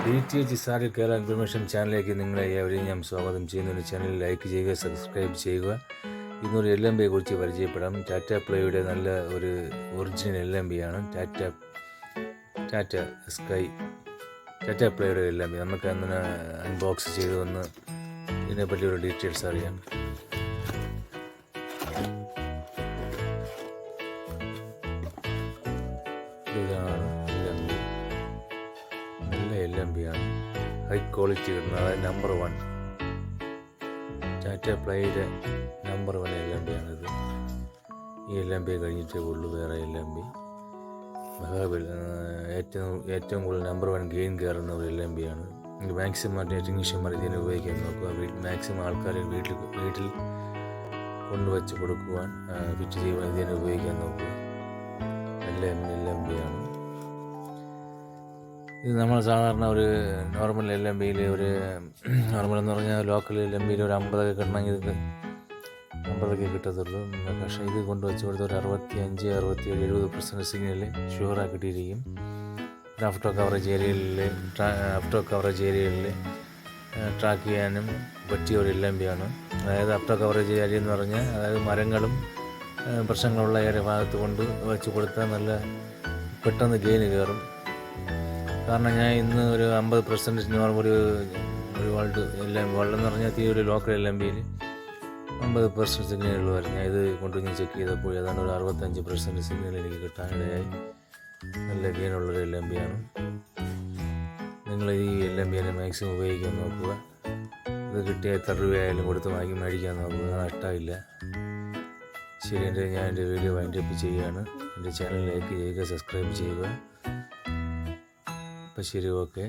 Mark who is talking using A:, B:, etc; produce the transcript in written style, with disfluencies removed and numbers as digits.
A: DTH സാറിൽ Kerala information ചാനലിലേക്ക് നിങ്ങളെ ഏവരെയും ഞാൻ സ്വാഗതം ചെയ്യുന്നു. ചാനൽ ലൈക്ക് ചെയ്യുക, സബ്സ്ക്രൈബ് ചെയ്യുക. ഇന്നൊരു LMBയെ കുറിച്ച് പരിചയപ്പെടാം. ടാറ്റ പ്ലേയുടെ നല്ല ഒരു ഒറിജിനൽ LMB ആണ് ടാറ്റ സ്കൈ. ടാറ്റ പ്ലേയുടെ LMB നമുക്ക് അങ്ങനെ അൺബോക്സ് ചെയ്ത് വന്ന് ഇതിനെപ്പറ്റി ഒരു ഡീറ്റെയിൽസ് അറിയാം. ഇതാണ് നല്ല LMB ആണ്, ഹൈ ക്വാളിറ്റി കിട്ടുന്നത്. അതായത് നമ്പർ 1 ടാറ്റ പ്ലേയുടെ നമ്പർ 1 LMB ആണിത്. ഈ LMB കഴിഞ്ഞിട്ടേ ഉള്ളൂ വേറെ LMB. ഏറ്റവും കൂടുതൽ നമ്പർ 1 ഗെയിൻ കയറുന്ന ഒരു LMB ആണ്. മാക്സിമം ടെക്നീഷ്യന്മാർ ഇതിനെ ഉപയോഗിക്കാൻ നോക്കുക. മാക്സിമം ആൾക്കാർ വീട്ടിൽ കൊണ്ടുവച്ച് കൊടുക്കുവാൻ, ഫിറ്റ് ചെയ്യുവാൻ ഇതിനെ ഉപയോഗിക്കാൻ നോക്കുക. നല്ല LMB ആണ് ഇത്. നമ്മൾ സാധാരണ ഒരു നോർമൽ LMBയിൽ ഒരു നോർമൽ എന്ന് പറഞ്ഞാൽ ലോക്കൽ LMBയിൽ ഒരു 50 കിട്ടണമെങ്കിൽ ഇത് 50 കിട്ടത്തുള്ളൂ. പക്ഷേ ഇത് കൊണ്ടുവച്ച് കൊടുത്ത ഒരു 65, 67, 70% സിഗ്നൽ ഷുവറാക്കിയിട്ടിരിക്കും. ആഫ്റ്റർ കവറേജ് ഏരിയകളിൽ ട്രാക്ക് ചെയ്യാനും പറ്റിയ ഒരു LMB ആണ്. അതായത് ആഫ്റ്റർ കവറേജ് ഏരിയ എന്ന് പറഞ്ഞാൽ അതായത് മരങ്ങളും പ്രശ്നങ്ങളുള്ള ഏരിയ ഭാഗത്ത് കൊണ്ട് വെച്ച് കൊടുത്താൽ നല്ല പെട്ടെന്ന് ഗെയിന് കയറും. കാരണം ഞാൻ ഇന്ന് ഒരു 50% നോർമൽ ഒരു വേൾഡ് എന്ന് പറഞ്ഞാൽ ഒരു ലോക്കൽ LMBയിൽ 50% സിഗ്നലുകൾ വരും. ഞാൻ ഇത് കൊണ്ട് ഞാൻ ചെക്ക് ചെയ്തപ്പോൾ ഏതാണ്ട് ഒരു 65% സിഗ്നൽ എനിക്ക് കിട്ടാനിടയായി. നല്ല ഗെയിനുള്ളൊരു LMB ആണ്. നിങ്ങൾ ഈ LMBയെ മാക്സിമം ഉപയോഗിക്കാൻ നോക്കുക. ഇത് കിട്ടിയ എത്ര രൂപയായാലും കൊടുത്ത് വാങ്ങി മേടിക്കാൻ നോക്കുക, നഷ്ടമില്ല. ശരി, ഞാൻ എൻ്റെ വീഡിയോ വൈൻഡപ്പ് ചെയ്യുകയാണ്. എൻ്റെ ചാനൽ ലൈക്ക് ചെയ്യുക, സബ്സ്ക്രൈബ് ചെയ്യുക. അപ്പോൾ ശരി, ഓക്കെ.